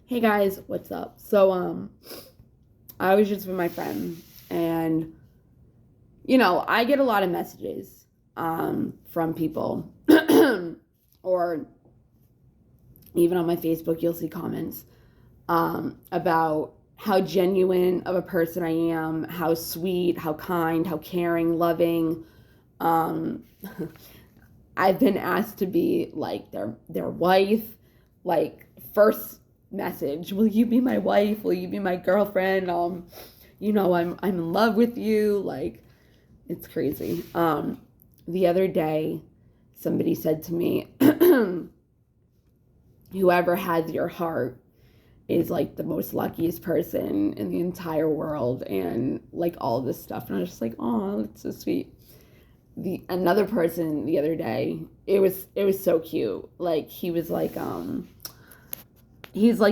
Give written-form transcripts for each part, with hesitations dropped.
Hey guys, what's up? I was just with my friend and I get a lot of messages from people or even on my Facebook you'll see comments about how genuine of a person I am, how sweet, how kind, how caring, loving. Um I've been asked to be like their wife, like first message, will you be my wife? Will you be my girlfriend? I'm in love with you. Like it's crazy. The other day somebody said to me, whoever has your heart is like the most luckiest person in the entire world and like all this stuff. And I was just like, oh, that's so sweet. The another person the other day, it was so cute. Like he's like,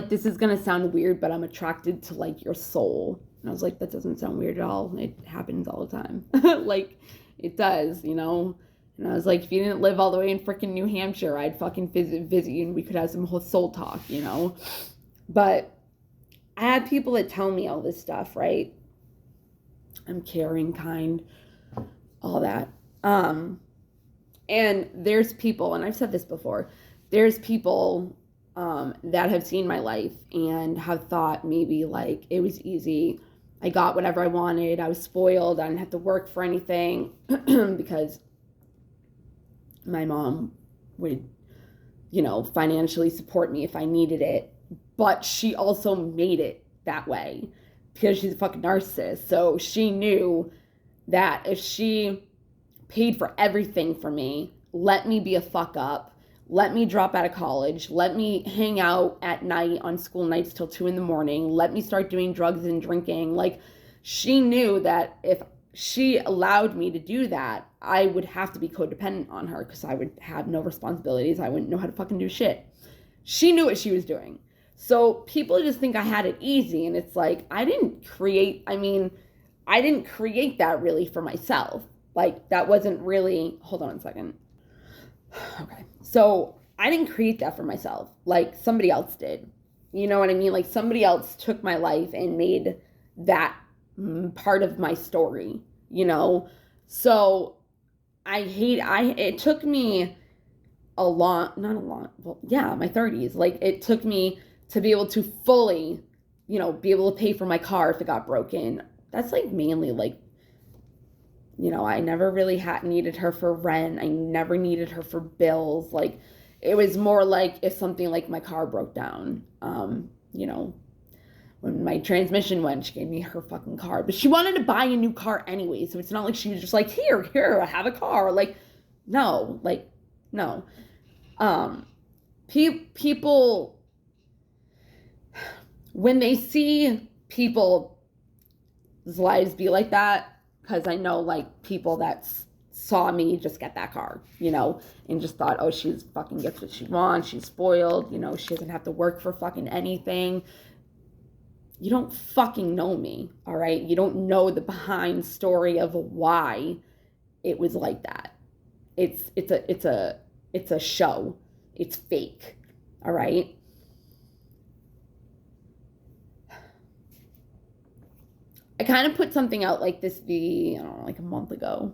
this is gonna sound weird, but I'm attracted to like your soul. And I was like, that doesn't sound weird at all. It happens all the time. Like it does. And I was like, if you didn't live all the way in freaking New Hampshire, I'd fucking visit you and we could have some whole soul talk. But I had people that tell me all this stuff, right? I'm caring, kind, all that. And there's people, and I've said this before, there's people that have seen my life and have thought maybe like it was easy. I got whatever I wanted. I was spoiled. I didn't have to work for anything because my mom would, financially support me if I needed it. But she also made it that way because she's a fucking narcissist. So she knew that if she paid for everything for me, let me be a fuck up, let me drop out of college, let me hang out at night on school nights till 2 a.m, let me start doing drugs and drinking. Like, she knew that if she allowed me to do that, I would have to be codependent on her because I would have no responsibilities. I wouldn't know how to fucking do shit. She knew what she was doing. So people just think I had it easy, and it's like, I didn't create that really for myself. Like, that wasn't really, hold on a second. Okay. So I didn't create that for myself. Like, somebody else did. You know what I mean? Like, somebody else took my life and made that part of my story. So it took me my 30s. Like, it took me to be able to fully, be able to pay for my car if it got broken. That's like mainly like, I never really needed her for rent. I never needed her for bills. Like, it was more like if something like my car broke down, when my transmission went, she gave me her fucking car. But she wanted to buy a new car anyway, so it's not like she was just like, here, have a car. Like, no, no. People, when they see people's lives be like that, because I know like people that saw me just get that car, and just thought, oh, she's fucking gets what she wants, she's spoiled, she doesn't have to work for fucking anything. You don't fucking know me, all right? You don't know the behind story of why it was like that. It's a show. It's fake, all right? I kind of put something out like this I don't know, like a month ago.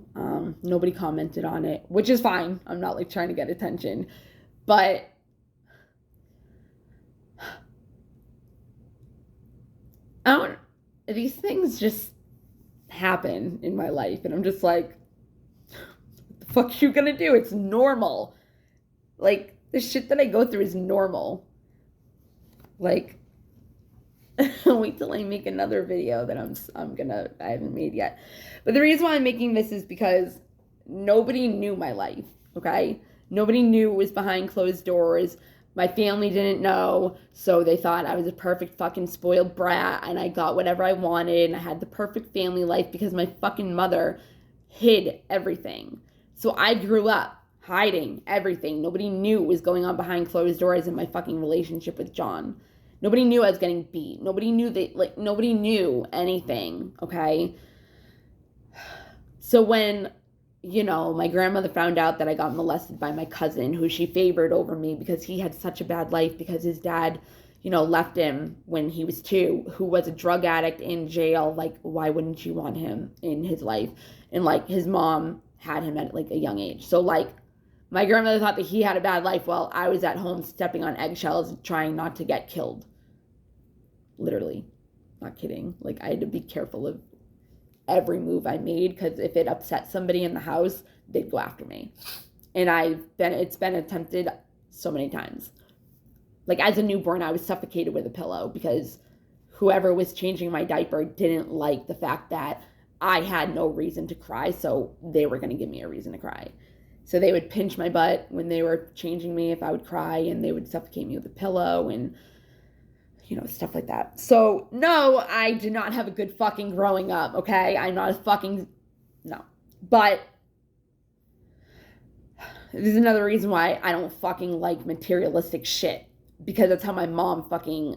Nobody commented on it, which is fine. I'm not like trying to get attention. But these things just happen in my life. And I'm just like, what the fuck are you gonna do? It's normal. Like, the shit that I go through is normal. Like, wait till I make another video that I haven't made yet. But the reason why I'm making this is because nobody knew my life, okay? Nobody knew it was behind closed doors. My family didn't know, so they thought I was a perfect fucking spoiled brat and I got whatever I wanted and I had the perfect family life because my fucking mother hid everything. So I grew up hiding everything. Nobody knew what was going on behind closed doors in my fucking relationship with John. Nobody knew I was getting beat. Nobody knew anything, okay? So when, my grandmother found out that I got molested by my cousin, who she favored over me because he had such a bad life because his dad, left him when he was 2, who was a drug addict in jail. Like, why wouldn't you want him in his life? And like his mom had him at like a young age. So like my grandmother thought that he had a bad life while I was at home stepping on eggshells trying not to get killed. Literally. Not kidding. Like, I had to be careful of every move I made, because if it upset somebody in the house, they'd go after me. And it's been attempted so many times. Like, as a newborn, I was suffocated with a pillow because whoever was changing my diaper didn't like the fact that I had no reason to cry, so they were going to give me a reason to cry. So they would pinch my butt when they were changing me if I would cry, and they would suffocate me with a pillow and, stuff like that. So, no, I did not have a good fucking growing up, okay? I'm not a fucking... No. But this is another reason why I don't fucking like materialistic shit. Because that's how my mom fucking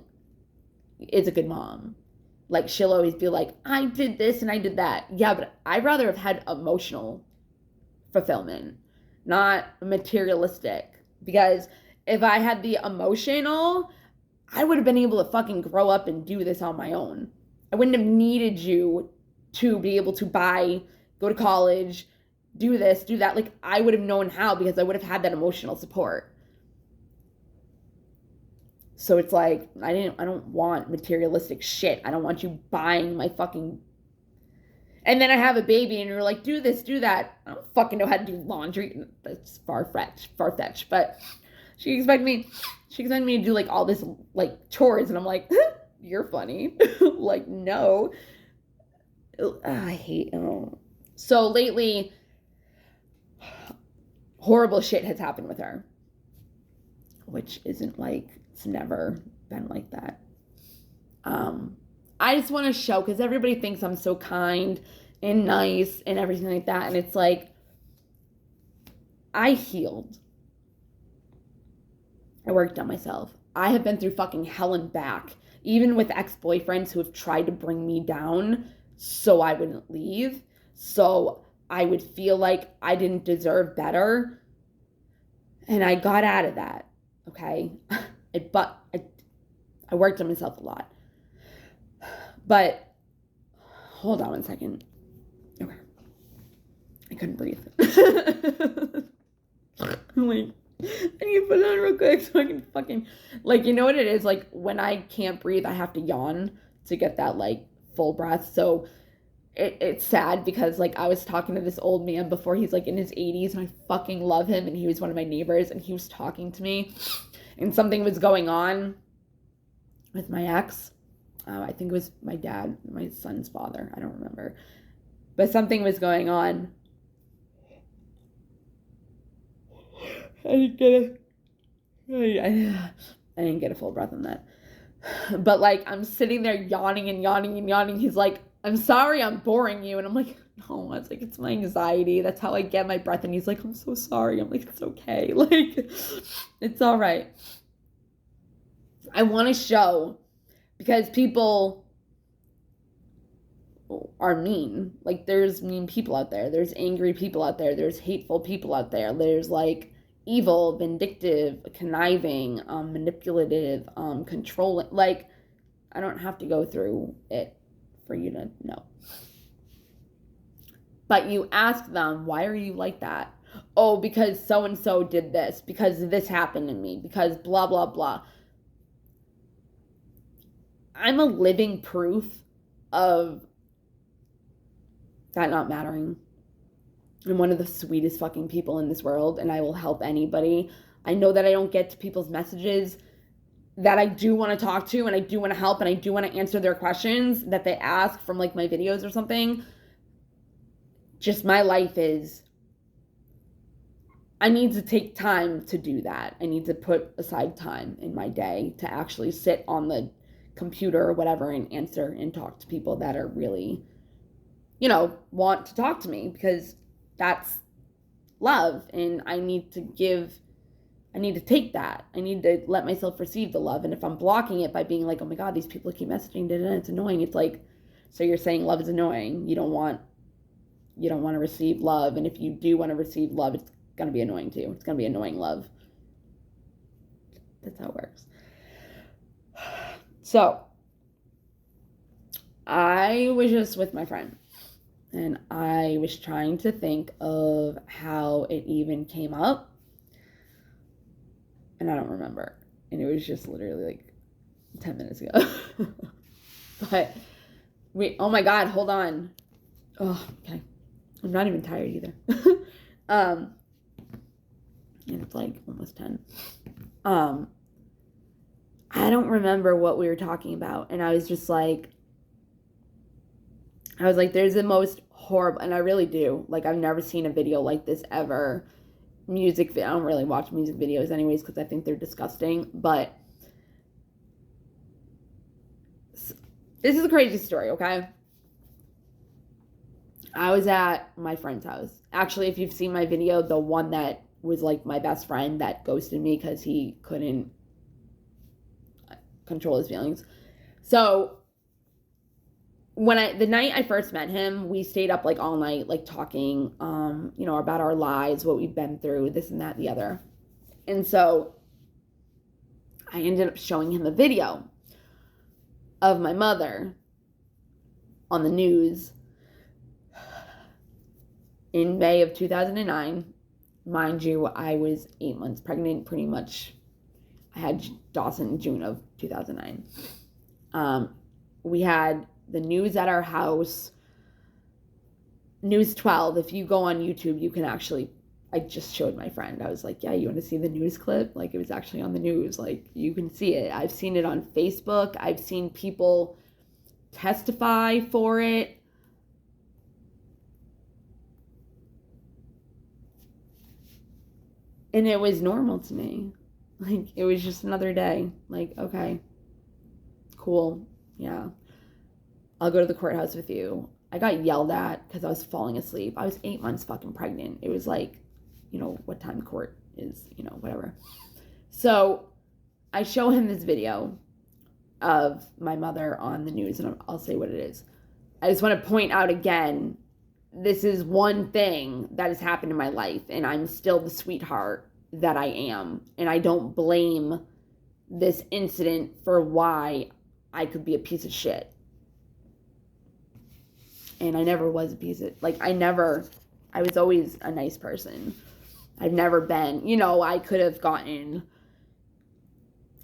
is a good mom. Like, she'll always be like, I did this and I did that. Yeah, but I'd rather have had emotional fulfillment, not materialistic. Because if I had the emotional, I would have been able to fucking grow up and do this on my own. I wouldn't have needed you to be able to go to college, do this, do that. Like, I would have known how because I would have had that emotional support. So it's like, I don't want materialistic shit. I don't want you buying my fucking... And then I have a baby and you're like, do this, do that. I don't fucking know how to do laundry. That's far-fetched. But she expected me to do like all this like chores. And I'm like, you're funny. Like, no. I hate it. So lately, horrible shit has happened with her. Which isn't like... It's never been like that. I just want to show, because everybody thinks I'm so kind and nice and everything like that. And it's like, I healed. I worked on myself. I have been through fucking hell and back, even with ex-boyfriends who have tried to bring me down so I wouldn't leave. So I would feel like I didn't deserve better. And I got out of that. Okay. I worked on myself a lot. But hold on one second. Okay. I couldn't breathe. I'm like, I need to put it on real quick so I can fucking, like, you know what it is? Like, when I can't breathe, I have to yawn to get that, like, full breath. So it's sad because, like, I was talking to this old man before. He's, like, in his 80s, and I fucking love him. And he was one of my neighbors, and he was talking to me. And something was going on with my ex. I think it was my dad, my son's father. I don't remember. But something was going on. I didn't get a full breath on that. But, like, I'm sitting there yawning and yawning and yawning. He's like, I'm sorry I'm boring you. And I'm like, no, it's like, it's my anxiety. That's how I get my breath. And he's like, I'm so sorry. I'm like, it's okay. Like, it's all right. I want to show, because people are mean. Like, there's mean people out there. There's angry people out there. There's hateful people out there. There's, like, evil, vindictive, conniving, manipulative, controlling. Like, I don't have to go through it for you to know. But you ask them, why are you like that? Oh, because so-and-so did this. Because this happened to me. Because blah, blah, blah. I'm a living proof of that not mattering. I'm one of the sweetest fucking people in this world, and I will help anybody. I know that I don't get to people's messages that I do want to talk to, and I do want to help, and I do want to answer their questions that they ask from, like, my videos or something. Just my life is, I need to take time to do that. I need to put aside time in my day to actually sit on the computer or whatever and answer and talk to people that are really, want to talk to me, because that's love. And I need to take that. I need to let myself receive the love. And if I'm blocking it by being like, oh my God, these people keep messaging, it's annoying. It's like, so you're saying love is annoying. You don't want to receive love. And if you do want to receive love, it's going to be annoying too. It's going to be annoying love. That's how it works. So I was just with my friend, and I was trying to think of how it even came up, and I don't remember. And it was just literally like 10 minutes ago. But oh my God, hold on. Oh, okay. I'm not even tired either. And it's like almost 10. I don't remember what we were talking about, and I was like, there's the most horrible, and I really do. Like, I've never seen a video like this ever. I don't really watch music videos anyways because I think they're disgusting, but this is a crazy story, okay? I was at my friend's house. Actually, if you've seen my video, the one that was like my best friend that ghosted me because he couldn't control his feelings. So the night I first met him, we stayed up like all night, like talking, about our lives, what we've been through, this and that, the other. And so I ended up showing him a video of my mother on the news in May of 2009. Mind you, I was 8 months pregnant, pretty much. I had Dawson in June of 2009. We had the news at our house, News 12. If you go on YouTube, you can actually, I just showed my friend. I was like, yeah, you want to see the news clip? Like, it was actually on the news. Like, you can see it. I've seen it on Facebook. I've seen people testify for it. And it was normal to me. Like, it was just another day. Like, okay, cool. Yeah. I'll go to the courthouse with you. I got yelled at because I was falling asleep. I was 8 months fucking pregnant. It was like, what time court is, whatever. So I show him this video of my mother on the news, and I'll say what it is. I just want to point out again, this is one thing that has happened in my life, and I'm still the sweetheart that I am. And I don't blame this incident for why I could be a piece of shit. And I never was a piece of, I was always a nice person. I've never been, I could have gotten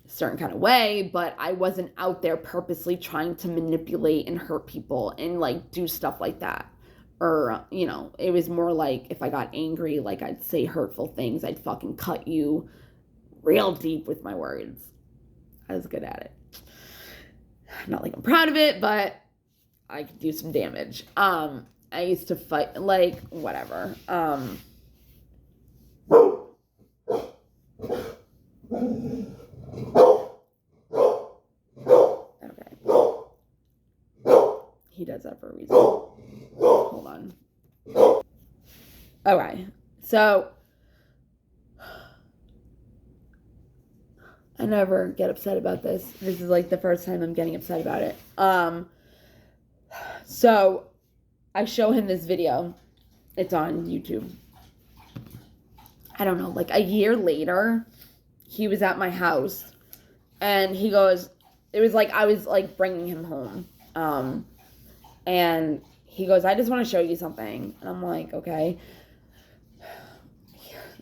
a certain kind of way, but I wasn't out there purposely trying to manipulate and hurt people and do stuff like that. Or, it was more like if I got angry, I'd say hurtful things. I'd fucking cut you real deep with my words. I was good at it. Not I'm proud of it, but I could do some damage. I used to fight, whatever. Okay. He does that for a reason. Hold on. Okay. So, I never get upset about this. This is the first time I'm getting upset about it. So I show him this video. It's on YouTube. I don't know, a year later, he was at my house, and he goes, it was I was bringing him home. And he goes, I just want to show you something. And I'm like, okay.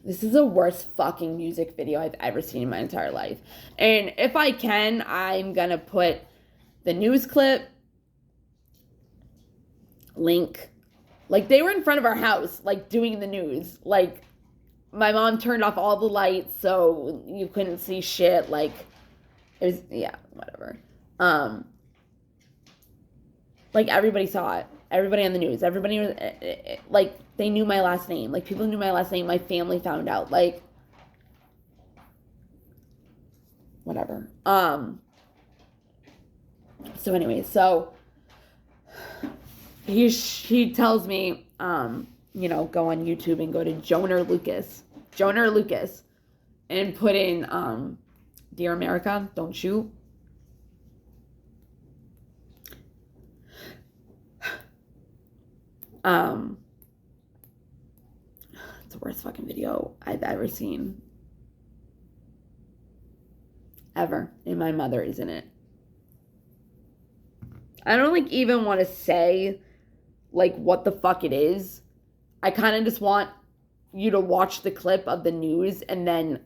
This is the worst fucking music video I've ever seen in my entire life. And if I can, I'm going to put the news clip link. They were in front of our house, doing the news. My mom turned off all the lights so you couldn't see shit. It was, yeah, whatever. Everybody saw it. Everybody on the news. Everybody was, they knew my last name. People knew my last name. My family found out. Whatever. So anyway, he tells me, go on YouTube and go to Joner Lucas, and put in, Dear America, Don't Shoot. It's the worst fucking video I've ever seen. Ever. And my mother is in it. I don't like even want to say like what the fuck it is. I kind of just want you to watch the clip of the news and then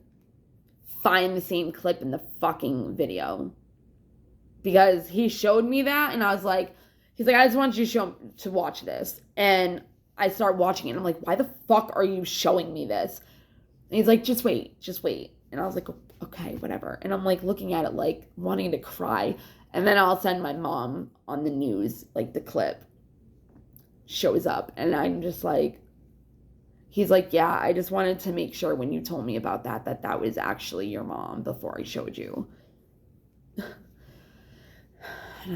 find the same clip in the fucking video. Because he showed me that and I was like, he's like, I just want you to watch this. And I start watching it and I'm like, why the fuck are you showing me this? And he's like, just wait. And I was like, okay, whatever. And I'm like looking at it like wanting to cry. And then I'll send my mom on the news, like the clip shows up. And I'm just like, he's like, yeah, I just wanted to make sure when you told me about that was actually your mom before I showed you. And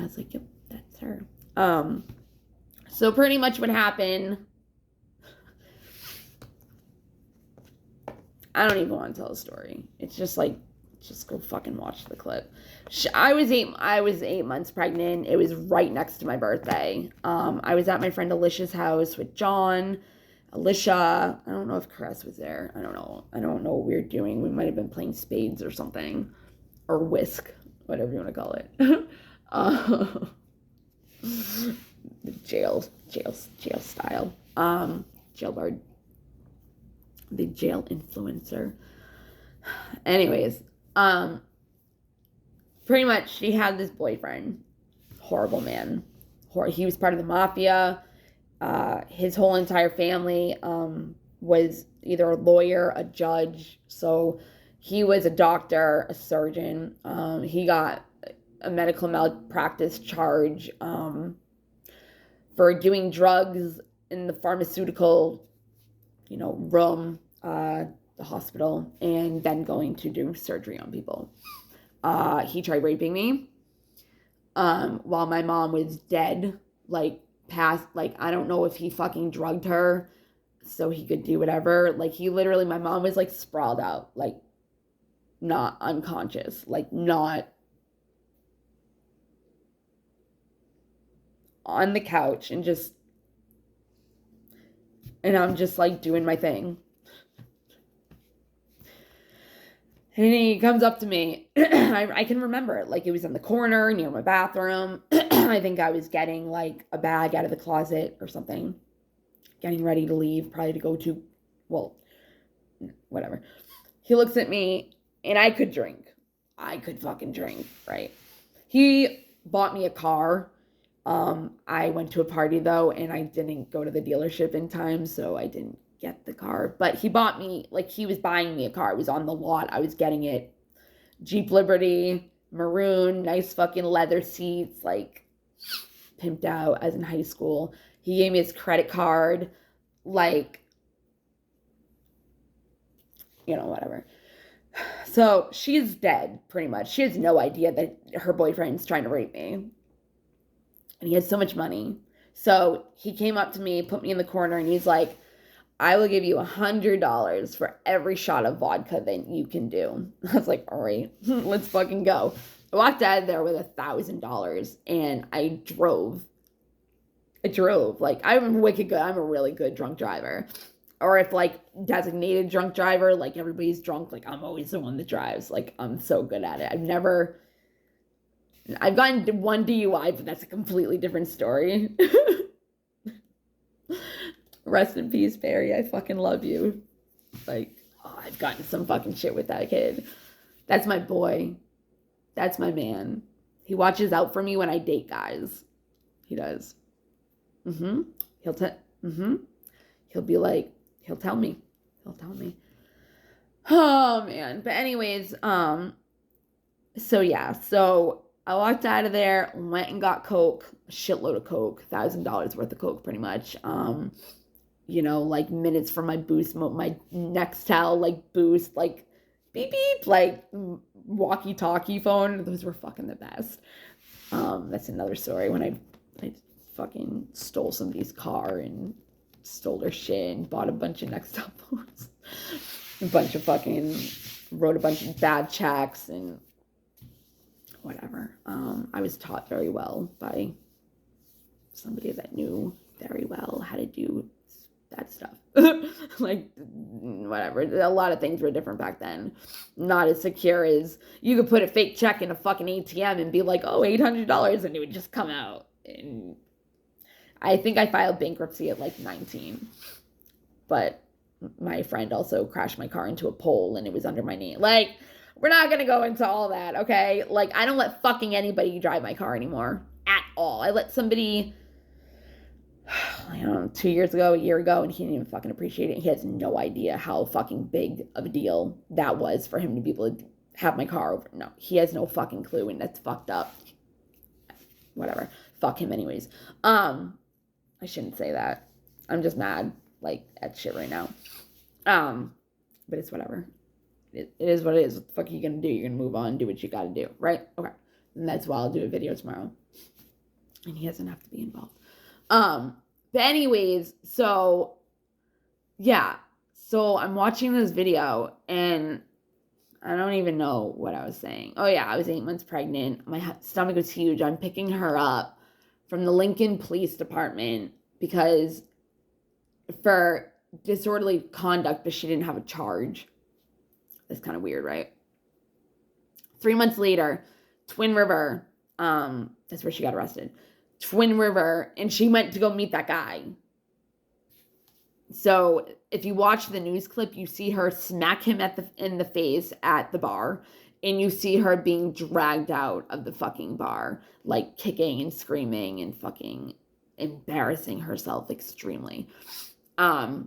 I was like, yep, that's her. So pretty much what happened, I don't even want to tell the story. It's just like, just go fucking watch the clip. I was 8 months pregnant. It was right next to my birthday. I was at my friend Alicia's house with John, Alicia. I don't know if Chris was there. I don't know what we were doing. We might have been playing spades or something, or whisk, whatever you want to call it. The jail style. Jailbird. The jail influencer. Anyways, pretty much she had this boyfriend. Horrible man. He was part of the mafia. His whole entire family was either a lawyer, a judge. So he was a doctor, a surgeon. He got a medical malpractice charge for doing drugs in the pharmaceutical, room, the hospital, and then going to do surgery on people. He tried raping me while my mom was dead, I don't know if he fucking drugged her so he could do whatever. My mom was sprawled out, not unconscious, not on the couch, and I'm just doing my thing. And he comes up to me. I can remember it. It was in the corner near my bathroom. I think I was getting a bag out of the closet or something. Getting ready to leave, probably to go to, whatever. He looks at me and I could drink. I could fucking drink, right? He bought me a car. I went to a party though, and I didn't go to the dealership in time, so I didn't get the car. But he bought me, he was buying me a car. It was on the lot. I was getting it. Jeep Liberty, maroon, nice fucking leather seats, pimped out as in high school. He gave me his credit card, whatever. So she's dead, pretty much. She has no idea that her boyfriend's trying to rape me. And he has so much money. So he came up to me, put me in the corner, and he's like, I will give you $100 for every shot of vodka that you can do. I was like, all right, let's fucking go. I walked out of there with $1,000 and I drove. I'm wicked good. I'm a really good drunk driver. Or if designated drunk driver, everybody's drunk, I'm always the one that drives. I'm so good at it. I've gotten one DUI, but that's a completely different story. Rest in peace, Barry. I fucking love you. I've gotten some fucking shit with that kid. That's my boy. That's my man. He watches out for me when I date guys. He does. He'll be like, he'll tell me. Oh, man. But anyways, so yeah. So I walked out of there, went and got Coke, a shitload of Coke, $1,000 worth of Coke, pretty much. Minutes for my boost, my Nextel, boost, beep, beep, walkie-talkie phone. Those were fucking the best. That's another story when I fucking stole somebody's car and stole their shit and bought a bunch of Nextel phones. Wrote a bunch of bad checks and whatever. I was taught very well by somebody that knew very well how to do that stuff. Whatever. A lot of things were different back then. Not as secure as you could put a fake check in a fucking ATM and be like, oh, $800, and it would just come out. And I think I filed bankruptcy at like 19. But my friend also crashed my car into a pole and it was under my name. Like, we're not going to go into all that, okay? Like, I don't let fucking anybody drive my car anymore at all. I let somebody, I don't know, 2 years ago, a year ago, and he didn't even fucking appreciate it. He has no idea how fucking big of a deal that was for him to be able to have my car over. No, he has no fucking clue, and that's fucked up. Whatever. Fuck him anyways. I shouldn't say that. I'm just mad, like, at shit right now. But it's whatever. It is what it is. What the fuck are you gonna do? You're gonna move on, do what you gotta do, right? Okay. And that's why I'll do a video tomorrow. And he doesn't have to be involved. But anyways, so yeah. So I'm watching this video and I don't even know what I was saying. Oh yeah, I was 8 months pregnant. My stomach was huge. I'm picking her up from the Lincoln Police Department because for disorderly conduct, but she didn't have a charge. That's kind of weird, right? 3 months later, Twin River, that's where she got arrested. Twin River, and she went to go meet that guy. So if you watch the news clip, you see her smack him in the face at the bar, and you see her being dragged out of the fucking bar, like kicking and screaming and fucking embarrassing herself extremely. Yeah,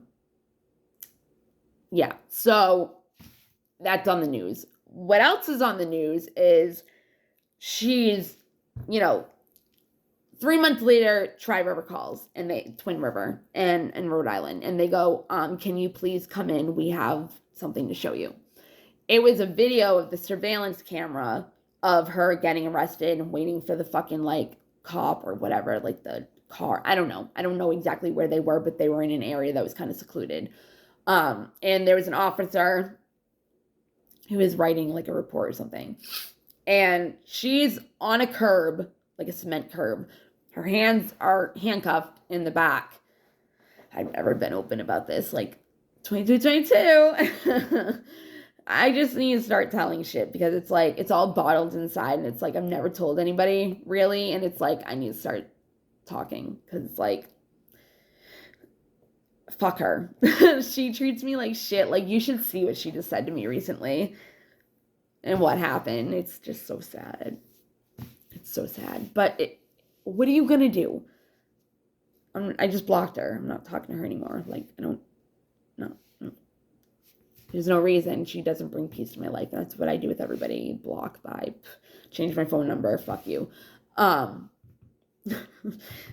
so that's on the news. What else is on the news is she's, 3 months later, Tri-River calls, and Twin River and Rhode Island, and they go, can you please come in? We have something to show you. It was a video of the surveillance camera of her getting arrested and waiting for the fucking, like, cop or whatever, like the car. I don't know. I don't know exactly where they were, but they were in an area that was kind of secluded. And there was an officer who was writing, like, a report or something. And she's on a curb, like a cement curb. Her hands are handcuffed in the back. I've never been open about this. Like, 22. I just need to start telling shit because it's like, it's all bottled inside and it's like, I've never told anybody really. And it's like, I need to start talking because it's like, fuck her. She treats me like shit. Like, you should see what she just said to me recently and what happened. It's just so sad. It's so sad. But what are you going to do? I just blocked her. I'm not talking to her anymore. Like, I don't, no. There's no reason. She doesn't bring peace to my life. That's what I do with everybody. Block, bye. Change my phone number. Fuck you.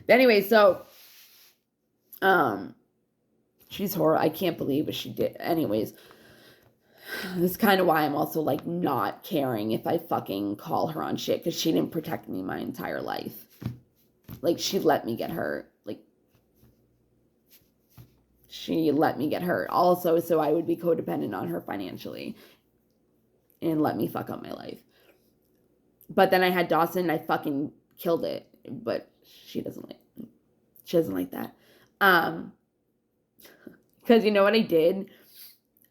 Anyway, so, she's horrible. I can't believe what she did. Anyways, that's kind of why I'm also, like, not caring if I fucking call her on shit because she didn't protect me my entire life. Like, she let me get hurt. Like, she let me get hurt. Also, so I would be codependent on her financially and let me fuck up my life. But then I had Dawson and I fucking killed it. But she doesn't like that. Because you know what I did?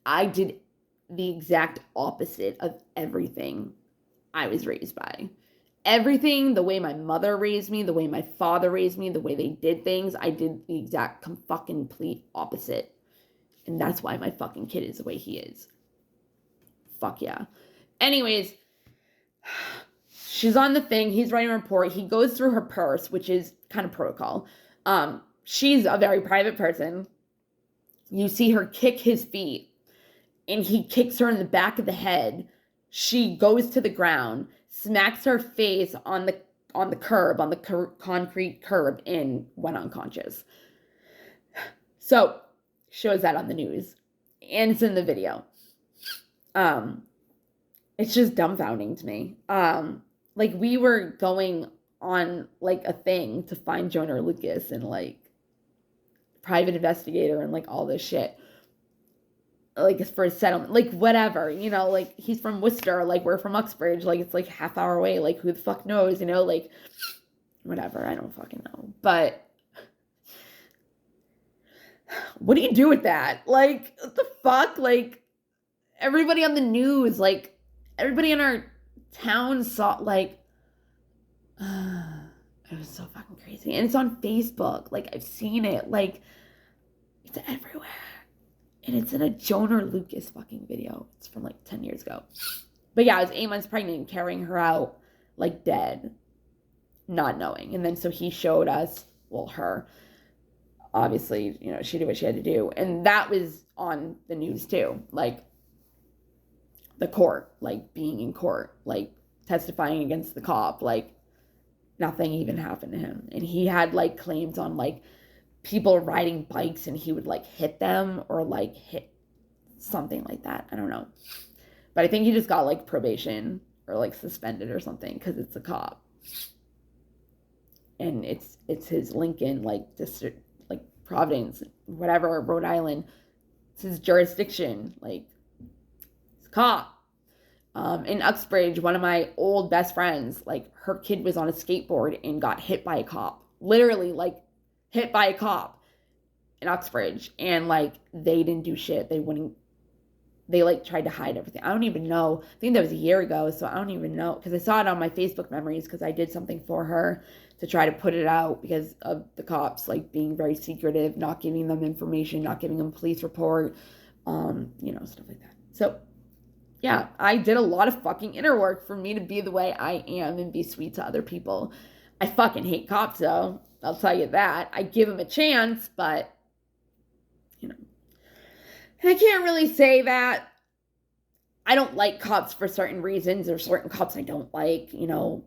I did the exact opposite of everything I was raised by. Everything, the way my mother raised me, the way my father raised me, the way they did things, I did the exact fucking complete opposite. And that's why my fucking kid is the way he is. Fuck yeah. Anyways, she's on the thing. He's writing a report. He goes through her purse, which is kind of protocol. She's a very private person. You see her kick his feet. And he kicks her in the back of the head. She goes to the ground, smacks her face on the curb, on the concrete curb, and went unconscious. So, shows that on the news. And it's in the video. It's just dumbfounding to me. Like, we were going on, like, a thing to find Jonah Lucas and, like, private investigator and, like, all this shit. Like, for a settlement, like, whatever, like, he's from Worcester, like, we're from Uxbridge, like, it's, like, half hour away, like, who the fuck knows, like, whatever, I don't fucking know, but, what do you do with that? Like, what the fuck, like, everybody on the news, like, everybody in our town saw, like, I It was so fucking crazy. And it's on Facebook. Like, I've seen it. Like, it's everywhere. And it's in a Joyner Lucas fucking video. It's from like 10 years ago. But yeah, I was 8 months pregnant, carrying her out like dead, not knowing. And then so he showed us, well, her, obviously, you know, she did what she had to do. And that was on the news too. Like, the court, like being in court, like testifying against the cop, like nothing even happened to him. And he had like claims on like people riding bikes and he would like hit them or like hit something like that. I don't know. But I think he just got like probation or like suspended or something because it's a cop. And it's his Lincoln, like district, like Providence, whatever, Rhode Island. It's his jurisdiction. Like, it's a cop. In Uxbridge, one of my old best friends, like her kid was on a skateboard and got hit by a cop. Literally, like hit by a cop in Uxbridge. And like they didn't do shit. They like tried to hide everything. I don't even know. I think that was a year ago, so I don't even know. Because I saw it on my Facebook memories because I did something for her to try to put it out because of the cops like being very secretive, not giving them information, not giving them police report, you know, stuff like that. So yeah, I did a lot of fucking inner work for me to be the way I am and be sweet to other people. I fucking hate cops though. I'll tell you that. I give them a chance, but you know, and I can't really say that I don't like cops for certain reasons. There's certain cops I don't like, you know.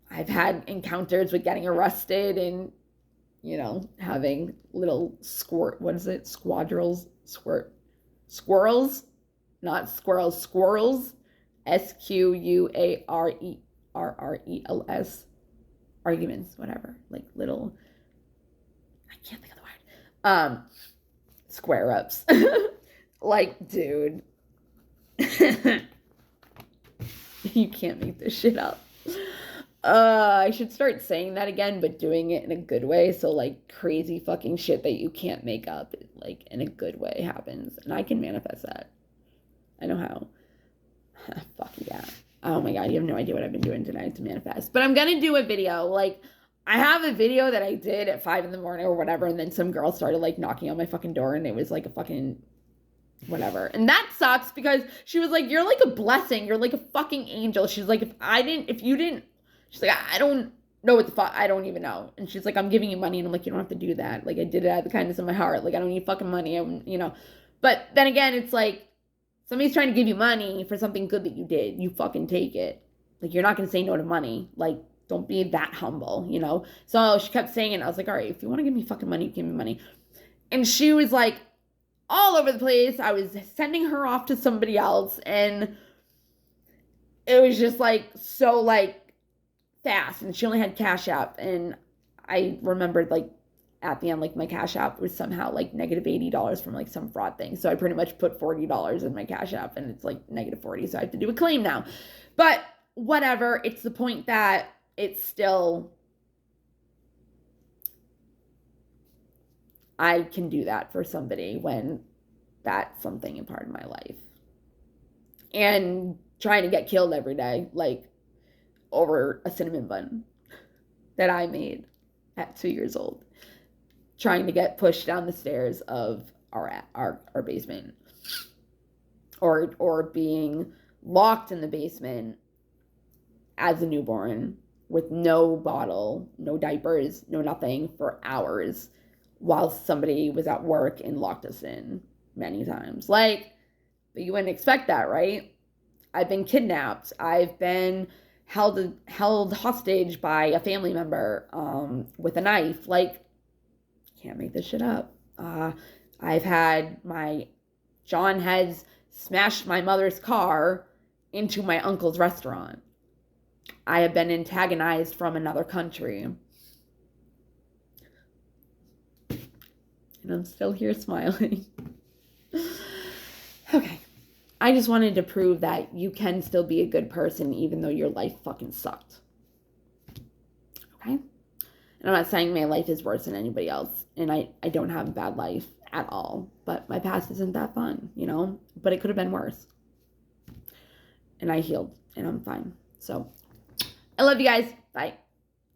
I've had encounters with getting arrested and, you know, having little squirrels, not squirrels, squirrels, SQUARRELS, arguments, whatever, like little, I can't think of the word, square ups. Like, dude, you can't make this shit up. I should start saying that again, but doing it in a good way. So like crazy fucking shit that you can't make up, like in a good way happens. And I can manifest that. I know how. Fuck yeah. Oh my God, you have no idea what I've been doing tonight to manifest. But I'm gonna do a video. Like, I have a video that I did at 5 a.m. or whatever, and then some girl started like knocking on my fucking door, and it was like a fucking whatever. And that sucks because she was like, you're like a blessing. You're like a fucking angel. She's like, if you didn't, she's like, I don't know what the fuck, I don't even know. And she's like, I'm giving you money. And I'm like, you don't have to do that. Like, I did it out of the kindness of my heart. Like, I don't need fucking money. You know. But then again, it's like, somebody's trying to give you money for something good that you did. You fucking take it. Like, you're not going to say no to money. Like, don't be that humble, you know? So she kept saying it. I was like, all right, if you want to give me fucking money, give me money. And she was like, all over the place. I was sending her off to somebody else. And it was just like, so like fast. And she only had Cash App. And I remembered like, at the end, like my Cash App was somehow like negative $80 from like some fraud thing. So I pretty much put $40 in my Cash App and it's like negative 40. So I have to do a claim now. But whatever, it's the point that it's still, I can do that for somebody when that's something in part of my life. And trying to get killed every day, like over a cinnamon bun that I made at 2 years old. Trying to get pushed down the stairs of our basement, or being locked in the basement as a newborn with no bottle, no diapers, no nothing for hours while somebody was at work and locked us in many times. Like, but you wouldn't expect that, right? I've been kidnapped. I've been held hostage by a family member with a knife. Like, can't make this shit up. I've had John has smashed my mother's car into my uncle's restaurant. I have been antagonized from another country. And I'm still here smiling. Okay. I just wanted to prove that you can still be a good person even though your life fucking sucked. Okay? And I'm not saying my life is worse than anybody else. And I don't have a bad life at all. But my past isn't that fun, you know? But it could have been worse. And I healed. And I'm fine. So, I love you guys. Bye.